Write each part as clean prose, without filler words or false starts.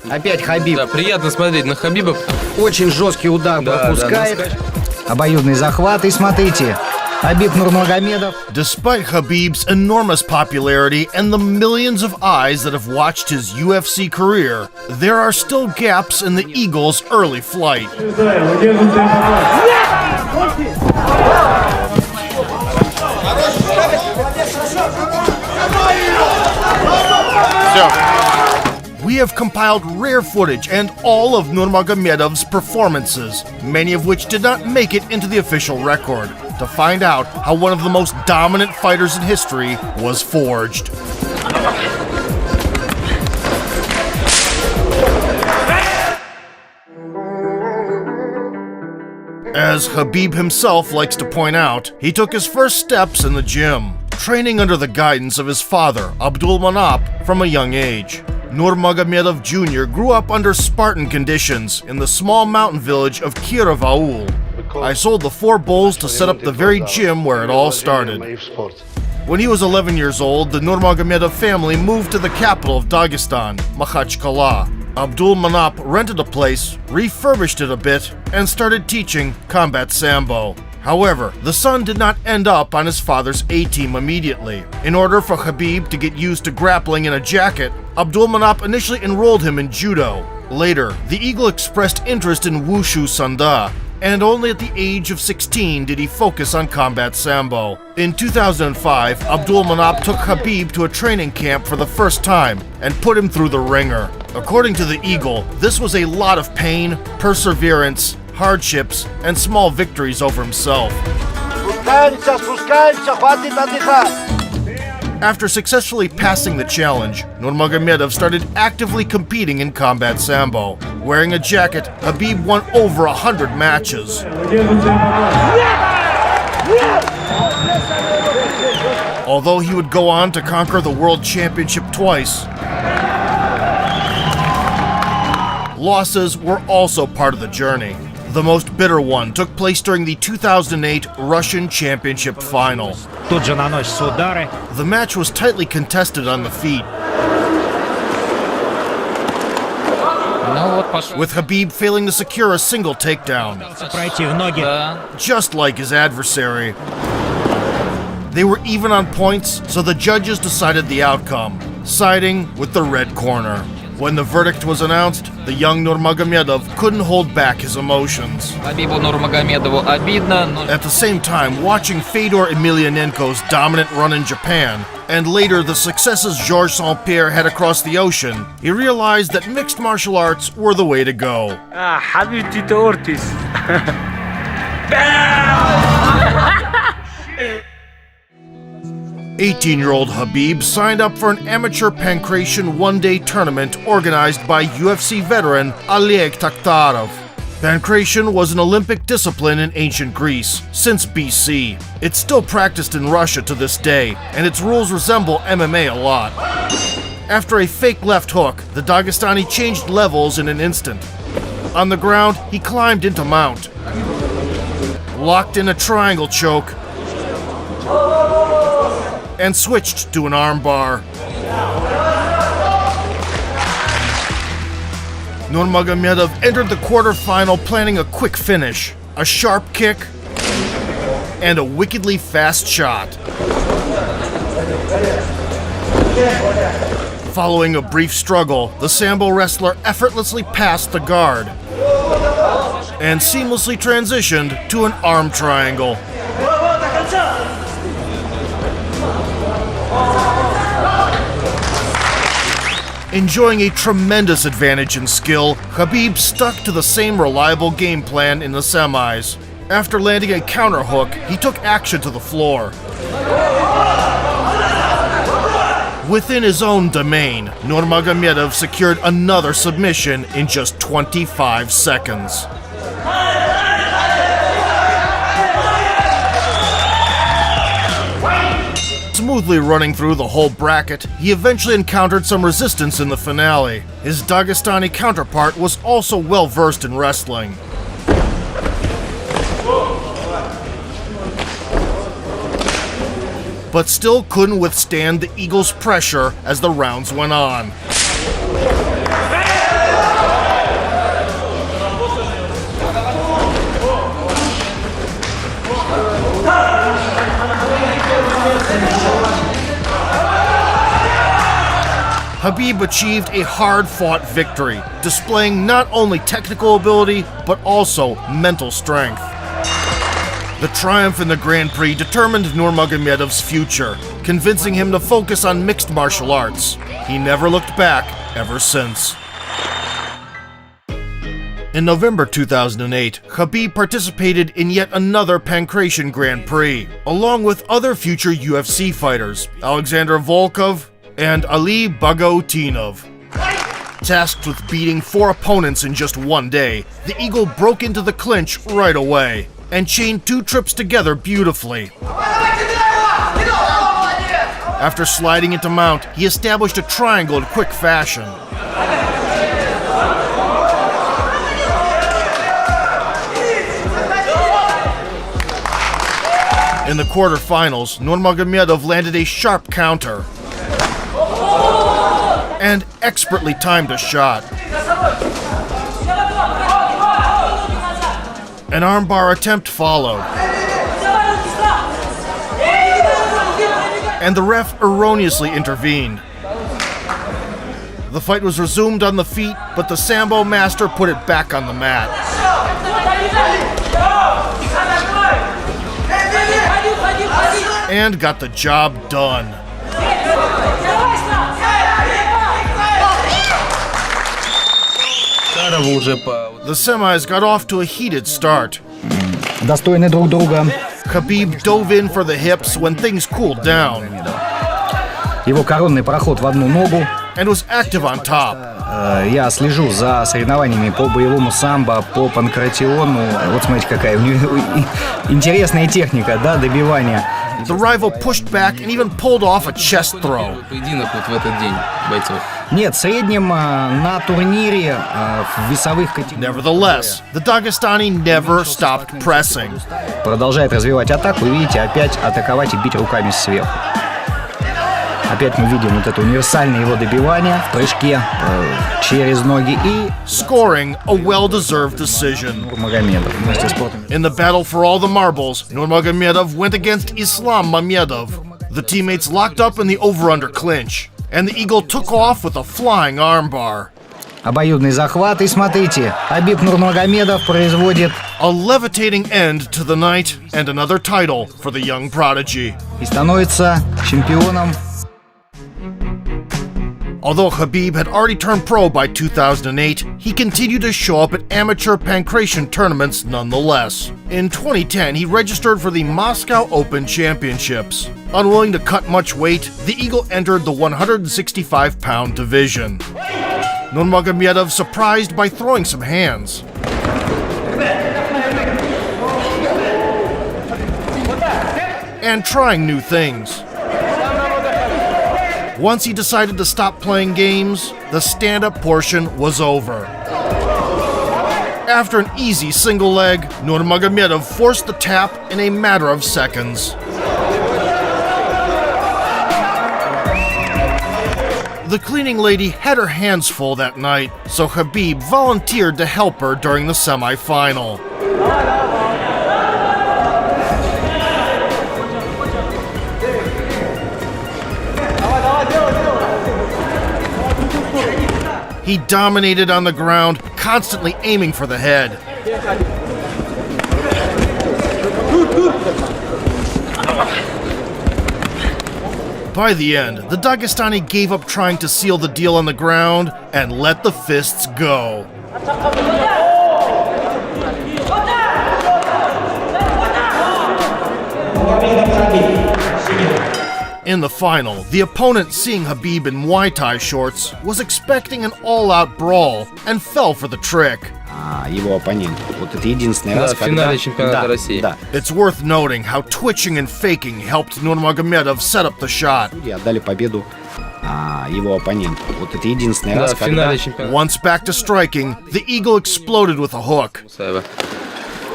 Опять Хабиб. Да, приятно смотреть на Хабиба. Очень жесткий удар пропускает. Да, Обоюдный захват. И смотрите, Хабиб Нурмагомедов. Despite Khabib's enormous popularity and the millions of eyes that have watched his UFC career, there are still gaps in the Eagle's early flight. We have compiled rare footage and all of Nurmagomedov's performances, many of which did not make it into the official record, to find out how one of the most dominant fighters in history was forged. As Khabib himself likes to point out, he took his first steps in the gym, training under the guidance of his father, Abdul Manap, from a young age. Nurmagomedov Jr. grew up under Spartan conditions in the small mountain village of Kiravaul. I sold the 4 bulls to set up the very gym where it all started. When he was 11 years old, the Nurmagomedov family moved to the capital of Dagestan, Makhachkala. Abdul Manap rented a place, refurbished it a bit, and started teaching combat sambo. However, the son did not end up on his father's A-team immediately. In order for Khabib to get used to grappling in a jacket, Abdul Manap initially enrolled him in judo. Later, the Eagle expressed interest in Wushu Sanda, and only at the age of 16 did he focus on combat sambo. In 2005, Abdul Manap took Khabib to a training camp for the first time and put him through the ringer. According to the Eagle, this was a lot of pain, perseverance, hardships, and small victories over himself. After successfully passing the challenge, Nurmagomedov started actively competing in combat sambo. Wearing a jacket, Khabib won over 100 matches. Although he would go on to conquer the World Championship twice, losses were also part of the journey. The most bitter one took place during the 2008 Russian Championship final. The match was tightly contested on the feet, with Khabib failing to secure a single takedown, just like his adversary. They were even on points, so the judges decided the outcome, siding with the red corner. When the verdict was announced, the young Nurmagomedov couldn't hold back his emotions. At the same time, watching Fedor Emelianenko's dominant run in Japan, and later the successes Georges St-Pierre had across the ocean, he realized that mixed martial arts were the way to go. حبيبتي Ortiz. 18-year-old Khabib signed up for an amateur pankration one-day tournament organized by UFC veteran Oleg Takhtarov. Pankration was an Olympic discipline in ancient Greece since BC. It's still practiced in Russia to this day, and its rules resemble MMA a lot. After a fake left hook, the Dagestani changed levels in an instant. On the ground, he climbed into mount, locked in a triangle choke, and switched to an armbar. Nurmagomedov entered the quarterfinal planning a quick finish, a sharp kick, and a wickedly fast shot. Following a brief struggle, the Sambo wrestler effortlessly passed the guard and seamlessly transitioned to an arm triangle. Enjoying a tremendous advantage in skill, Khabib stuck to the same reliable game plan in the semis. After landing a counter hook, he took action to the floor. Within his own domain, Nurmagomedov secured another submission in just 25 seconds. Smoothly running through the whole bracket, he eventually encountered some resistance in the finale. His Dagestani counterpart was also well versed in wrestling. But still couldn't withstand the Eagle's pressure as the rounds went on. Khabib achieved a hard-fought victory, displaying not only technical ability, but also mental strength. The triumph in the Grand Prix determined Nurmagomedov's future, convincing him to focus on mixed martial arts. He never looked back ever since. In November 2008, Khabib participated in yet another Pankration Grand Prix, along with other future UFC fighters, Alexander Volkov and Ali Bagautinov. Tasked with beating 4 opponents in just one day, the Eagle broke into the clinch right away and chained 2 trips together beautifully. After sliding into mount, he established a triangle in quick fashion. In the quarterfinals, Nurmagomedov landed a sharp counter and expertly timed a shot. An armbar attempt followed, and the ref erroneously intervened. The fight was resumed on the feet, but the Sambo master put it back on the mat. And got the job done. The semis got off to a heated start. Достойны друг друга. Khabib dove in for the hips when things cooled down Его коронный проход в одну ногу. and was active on top. Я слежу за соревнованиями по боевому самбо, по панкратиону. Вот смотрите, какая у него интересная техника, да, добивания. The rival pushed back and even pulled off a chest throw. Поединок вот в этот день бойцов. Нет, в среднем на турнире в весовых категориях Nevertheless, the Dagestani never stopped pressing. продолжает развивать атаку. И видите, опять атаковать и бить руками сверху. Опять мы видим вот это универсальное его добивание в прыжке через ноги и Scoring a well-deserved decision. Нурмагомедов. Вместе с спортом. In the battle for all the marbles, Nurmagomedov went against Islam Mamedov. The teammates locked up in the over-under clinch, and the Eagle took off with a flying armbar. Обоюдный захват. И смотрите, Хабиб Нурмагомедов производит A levitating end to the night and another title for the young prodigy. и становится чемпионом. Although Khabib had already turned pro by 2008, he continued to show up at amateur Pankration tournaments nonetheless. In 2010, he registered for the Moscow Open Championships. Unwilling to cut much weight, the Eagle entered the 165-pound division. Nurmagomedov surprised by throwing some hands. And trying new things. Once he decided to stop playing games, the stand-up portion was over. After an easy single leg, Nurmagomedov forced the tap in a matter of seconds. The cleaning lady had her hands full that night, so Khabib volunteered to help her during the semi-final. He dominated on the ground, constantly aiming for the head. By the end, the Dagestani gave up trying to seal the deal on the ground and let the fists go. In the final, the opponent, seeing Khabib in Muay Thai shorts, was expecting an all-out brawl and fell for the trick. Его оппонент. Вот это единственный Да, раз, в финале чемпионата России. Да. It's worth noting how twitching and faking helped Nurmagomedov set up the shot. И отдали победу его оппоненту. Вот это единственный Да, раз, в финале чемпионата Once back to striking, the Eagle exploded with a hook Саева.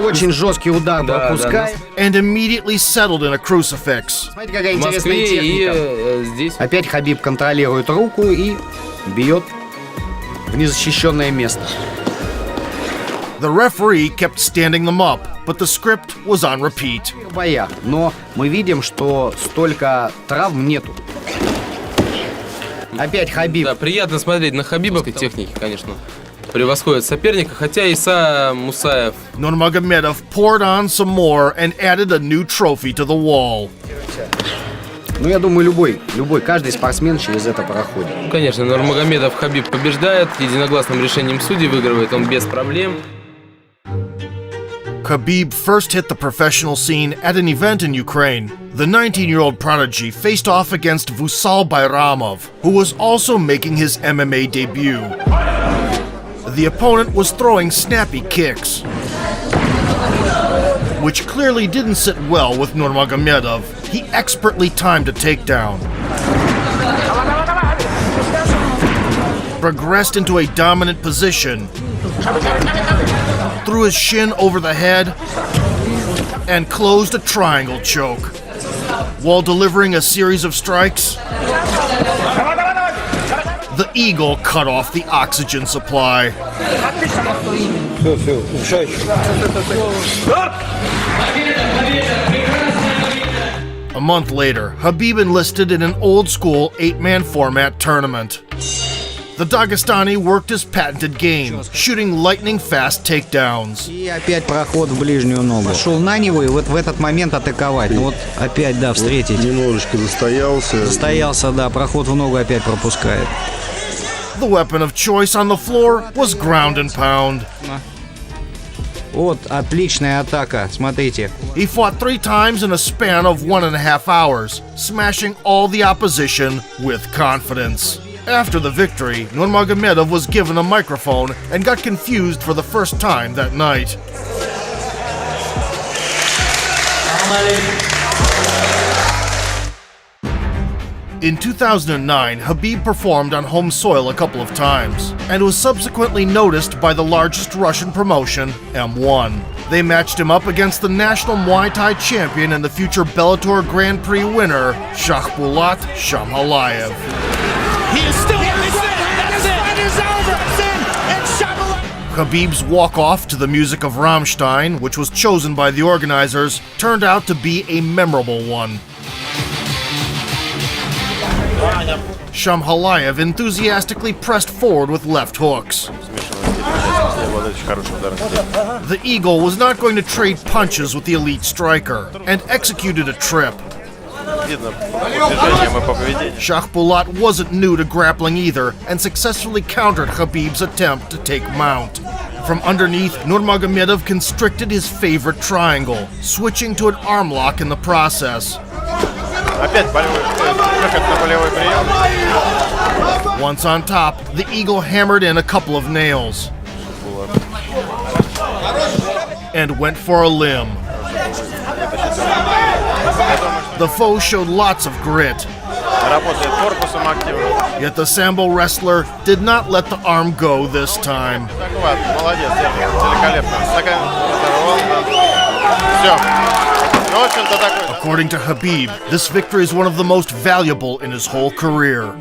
очень жесткий удар Да, пропускает. and immediately settled in a crucifix. Смотрите, какая В интересная Москве и техника. здесь. Опять Хабиб контролирует руку и бьет в незащищенное место. The referee kept standing them up, but the script was on repeat. Боя. Но мы видим, что столько травм нету. Опять Хабиб. Да, приятно смотреть на Хабиба. Техники, конечно, превосходят соперника, хотя и сам Мусаев. Nurmagomedov poured on some more and added a new trophy to the wall. Ну, я думаю, каждый спортсмен через это проходит. Конечно, Нурмагомедов Хабиб побеждает, единогласным решением судей выигрывает он без проблем. Khabib first hit the professional scene at an event in Ukraine. The 19-year-old prodigy faced off against Vusal Bayramov, who was also making his MMA debut. The opponent was throwing snappy kicks, which clearly didn't sit well with Nurmagomedov. He expertly timed a takedown, progressed into a dominant position, threw his shin over the head, and closed a triangle choke. While delivering a series of strikes, the Eagle cut off the oxygen supply. A month later, Khabib enlisted in an old-school 8-man format tournament. The Dagestani worked his patented game, shooting lightning-fast takedowns. И опять проход в ближнюю ногу. Шел на него и вот в этот момент атаковать. Ну вот опять, да, встретить. Немножечко застоялся. Застоялся, да, проход в ногу опять пропускает. The weapon of choice on the floor was ground and pound. Вот, отличная атака, смотрите. He fought 3 times in a span of 1.5 hours, smashing all the opposition with confidence. After the victory, Nurmagomedov was given a microphone and got confused for the first time that night. In 2009, Khabib performed on home soil a couple of times, and was subsequently noticed by the largest Russian promotion, M1. They matched him up against the national Muay Thai champion and the future Bellator Grand Prix winner, Shakhbulat Shamhalayev. He is still on his way. That's it. Fight is over. Sin and Shamhalayev. Khabib's walk-off to the music of Rammstein, which was chosen by the organizers, turned out to be a memorable one. Shamhalayev enthusiastically pressed forward with left hooks. The Eagle was not going to trade punches with the elite striker, and executed a trip. Shakhbulat wasn't new to grappling either, and successfully countered Khabib's attempt to take mount. From underneath, Nurmagomedov constricted his favorite triangle, switching to an arm lock in the process. Once on top, the Eagle hammered in a couple of nails and went for a limb. The foe showed lots of grit, yet the Sambo wrestler did not let the arm go this time. According to Khabib, this victory is one of the most valuable in his whole career.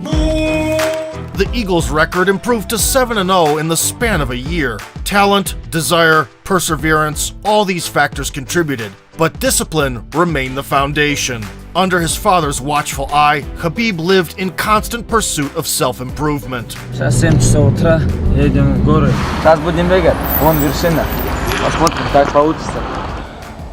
The Eagles' record improved to 7-0 in the span of a year. Talent, desire, perseverance, all these factors contributed, but discipline remained the foundation. Under his father's watchful eye, Khabib lived in constant pursuit of self-improvement. Сейчас 7 часов утра, едем в горы. Сейчас будем бегать, вон вершина. Посмотрим, как получится.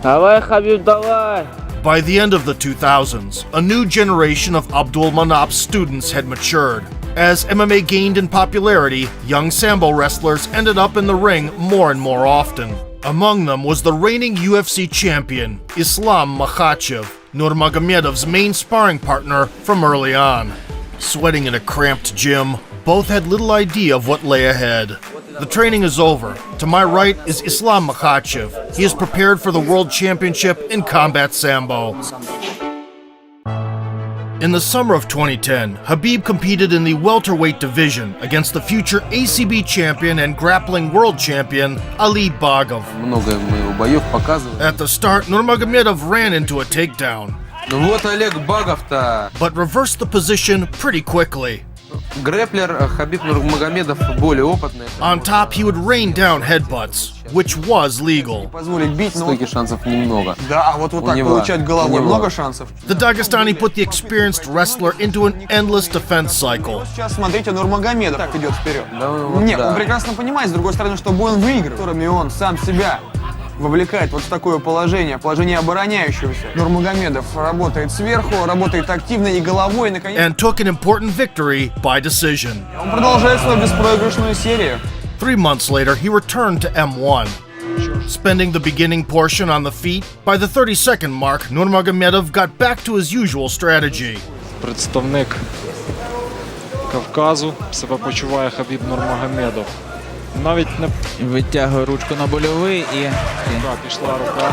Давай, Хабиб, давай! By the end of the 2000s, a new generation of Abdulmanap's students had matured. As MMA gained in popularity, young Sambo wrestlers ended up in the ring more and more often. Among them was the reigning UFC champion, Islam Makhachev, Nurmagomedov's main sparring partner from early on. Sweating in a cramped gym, both had little idea of what lay ahead. The training is over. To my right is Islam Makhachev. He is prepared for the World Championship in Combat Sambo. In the summer of 2010, Khabib competed in the welterweight division against the future ACB champion and grappling world champion, Ali Bagov. Много мы его боев показывали. At the start, Nurmagomedov ran into a takedown, Ну вот Олег Багов-то. but reversed the position pretty quickly. Грэплер Хабиб Нурмагомедов более опытный. On top, he would rain down headbutts, which was legal. Позволить бить, но... Стойки шансов немного. Да, а вот так него получать головой много шансов. The Dagestani put the experienced wrestler into an endless defense cycle. Сейчас смотрите, Нурмагомедов так идет вперед. Да, вот Нет, да. он прекрасно понимает, с другой стороны, что бой он выигрывает, которыми он сам себя вовлекает вот в такое положение обороняющегося. Нурмагомедов работает сверху, работает активно и головой, и наконец... And took an important victory by decision. Он продолжает свою беспроигрышную серию. 3 months later, he returned to M1. Spending the beginning portion on the feet, by the 30-second mark, Nurmagomedov got back to his usual strategy. Представник Кавказу себе почуває Хабіб Нурмагомедов. Навіть не Витягує ручку на больовий і... пішла рука.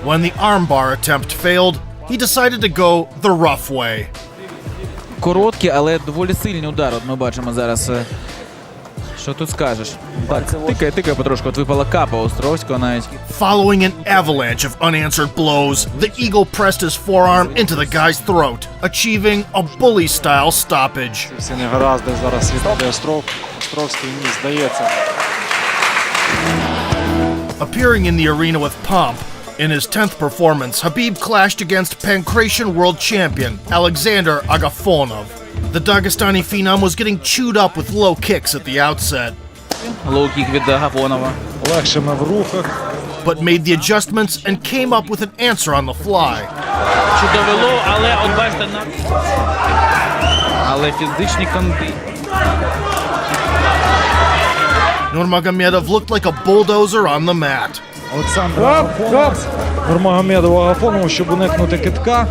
When the armbar attempt failed, he decided to go the rough way. Короткий, але доволі сильний удар. От ми бачимо зараз. Що тут скажеш? Так, тикає потрошку. От випала капа Островського навіть. Following an avalanche of unanswered blows, the Eagle pressed his forearm into the guy's throat, achieving a bully-style stoppage. Всі негаразди зараз відбуде Островський, ні, здається. Appearing in the arena with pomp, in his 10th performance, Habib clashed against Pancration world champion Alexander Agafonov. The Dagestani phenom was getting chewed up with low kicks at the outset, Лоу-кік від Гафонова. Легшими в рухах. but made the adjustments and came up with an answer on the fly. Чудовий лоу, але от бачите на... Але фізичні конти. Nurmagomedov looked like a bulldozer on the mat. Олександр Агафонов. Нурмагомедов Агафонову, щоб уникнути кидка.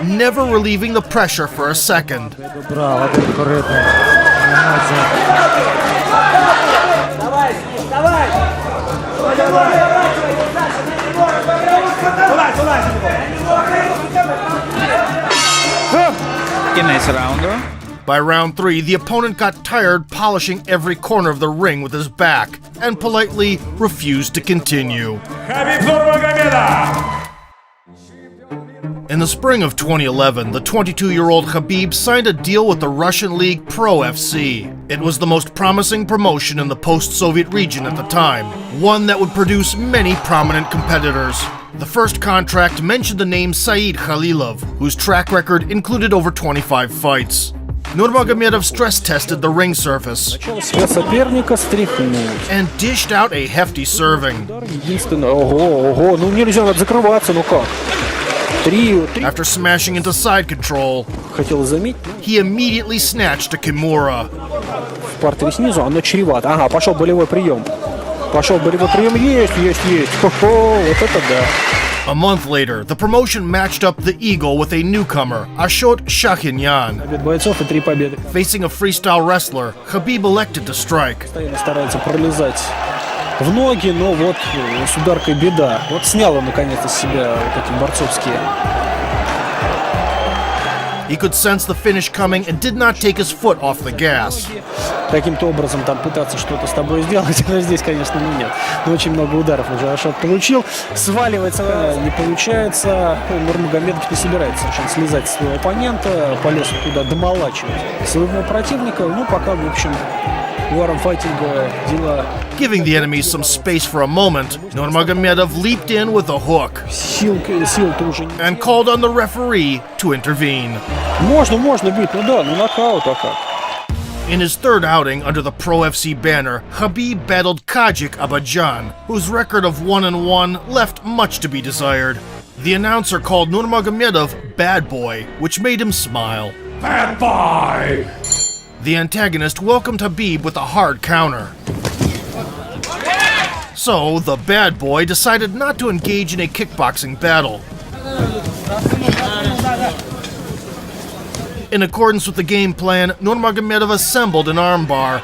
Never relieving the pressure for a second. Браво, один коритний. Кінець раунду. By round 3, the opponent got tired polishing every corner of the ring with his back and politely refused to continue. In the spring of 2011, the 22-year-old Khabib signed a deal with the Russian league Pro FC. It was the most promising promotion in the post-Soviet region at the time, one that would produce many prominent competitors. The first contract mentioned the name Said Khalilov, whose track record included over 25 fights. Nurmagomedov stress-tested the ring surface Соперника стряхнуть. and dished out a hefty serving. Единственное, ого, ну нельзя, надо закрываться, ну как? Три, After smashing into side control, хотел заметить, he immediately snatched a Kimura. в партере снизу, оно чревато. Ага, пошел болевой прием. Есть. Хо-хо, вот это да. A month later, the promotion matched up the Eagle with a newcomer, Ashot Shahinian. Побед бойцов и 3 победы. Facing a freestyle wrestler, Khabib elected to strike. Постоянно старается пролезать в ноги, но вот с ударкой беда. Вот снял он наконец-то с себя вот эти борцовские. He could sense the finish coming and did not take his foot off the gas. Каким-то образом там пытаться что-то с тобой сделать, но здесь, конечно, ну нет. Но очень много ударов уже Ашот получил. Сваливается, не получается. Нурмагомедов не собирается совершенно слезать с своего оппонента. Полез туда домолачивать своего противника. Ну, пока, в общем, у армфайтинга дела... Giving the enemy some space for a moment, Nurmagomedov leaped in with a hook Сил-то уже не... and called on the referee to intervene. Можно бить, ну да, ну нокаут, а как? In his third outing under the Pro FC banner, Khabib battled Kajik Abadjan, whose record of 1-1 left much to be desired. The announcer called Nurmagomedov Bad Boy, which made him smile. Bad Boy! The antagonist welcomed Khabib with a hard counter. So, the Bad Boy decided not to engage in a kickboxing battle. In accordance with the game plan, Nurmagomedov assembled an armbar.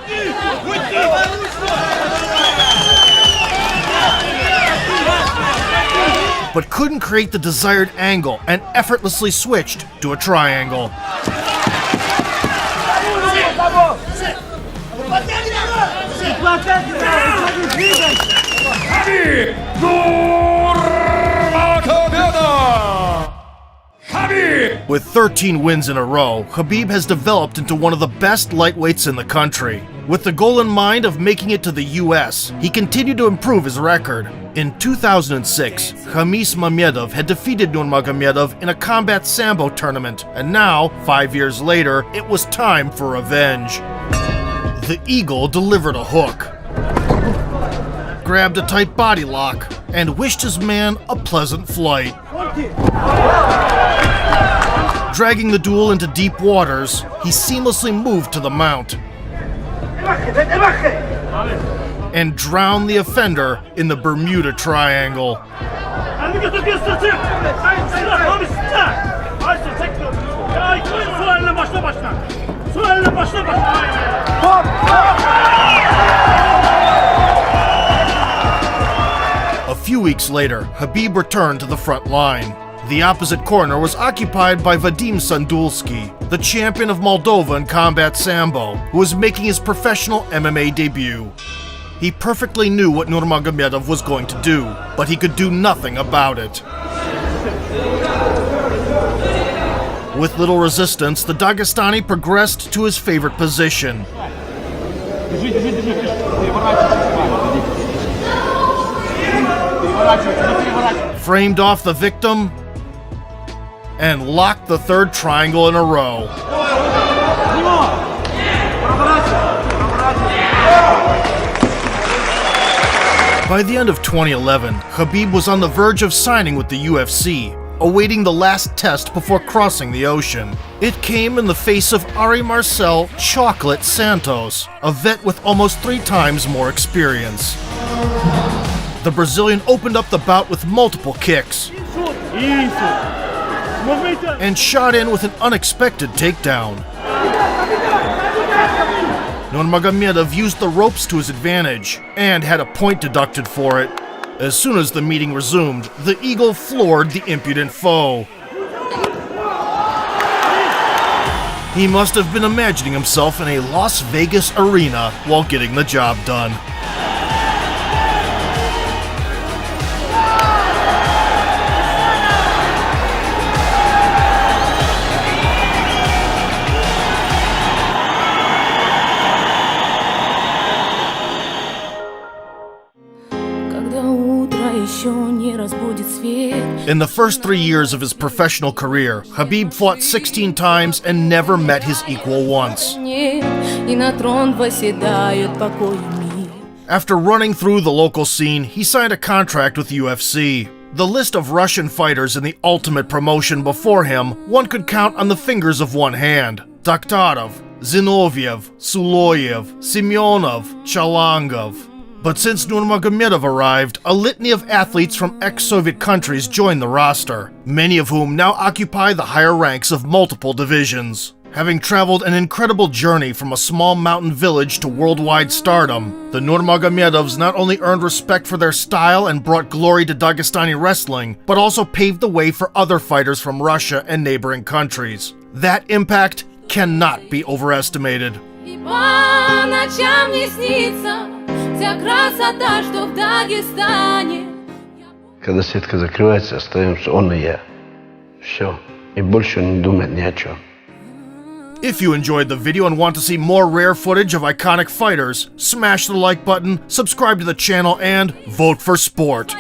But couldn't create the desired angle and effortlessly switched to a triangle. With 13 wins in a row, Khabib has developed into one of the best lightweights in the country. With the goal in mind of making it to the US, he continued to improve his record. In 2006, Khamis Mamedov had defeated Nurmagomedov in a combat sambo tournament, and now, 5 years later, it was time for revenge. The Eagle delivered a hook, grabbed a tight body lock, and wished his man a pleasant flight. Dragging the duel into deep waters, he seamlessly moved to the mount and drowned the offender in the Bermuda Triangle. A few weeks later, Khabib returned to the front line. The opposite corner was occupied by Vadim Sandulski, the champion of Moldova in combat sambo, who was making his professional MMA debut. He perfectly knew what Nurmagomedov was going to do, but he could do nothing about it. With little resistance, the Dagestani progressed to his favorite position. Framed off the victim and locked the third triangle in a row. By the end of 2011, Khabib was on the verge of signing with the UFC, awaiting the last test before crossing the ocean. It came in the face of Ari Marcel Chocolate Santos, a vet with almost 3 times more experience. The Brazilian opened up the bout with multiple kicks and shot in with an unexpected takedown. Nurmagomedov used the ropes to his advantage and had a point deducted for it. As soon as the meeting resumed, the Eagle floored the impudent foe. He must have been imagining himself in a Las Vegas arena while getting the job done. In the first 3 years of his professional career, Khabib fought 16 times and never met his equal once. After running through the local scene, he signed a contract with UFC. The list of Russian fighters in the Ultimate promotion before him, one could count on the fingers of one hand. Doktorov, Zinoviev, Suloyev, Semyonov, Chalangov. But since Nurmagomedov arrived, a litany of athletes from ex-Soviet countries joined the roster, many of whom now occupy the higher ranks of multiple divisions. Having traveled an incredible journey from a small mountain village to worldwide stardom, the Nurmagomedovs not only earned respect for their style and brought glory to Dagestani wrestling, but also paved the way for other fighters from Russia and neighboring countries. That impact cannot be overestimated. Когда сетка закрывается, остаемся он и я. Все. И больше не думать ни о чем. If you enjoyed the video and want to see more rare footage of iconic fighters, smash the like button, subscribe to the channel, and vote for sport.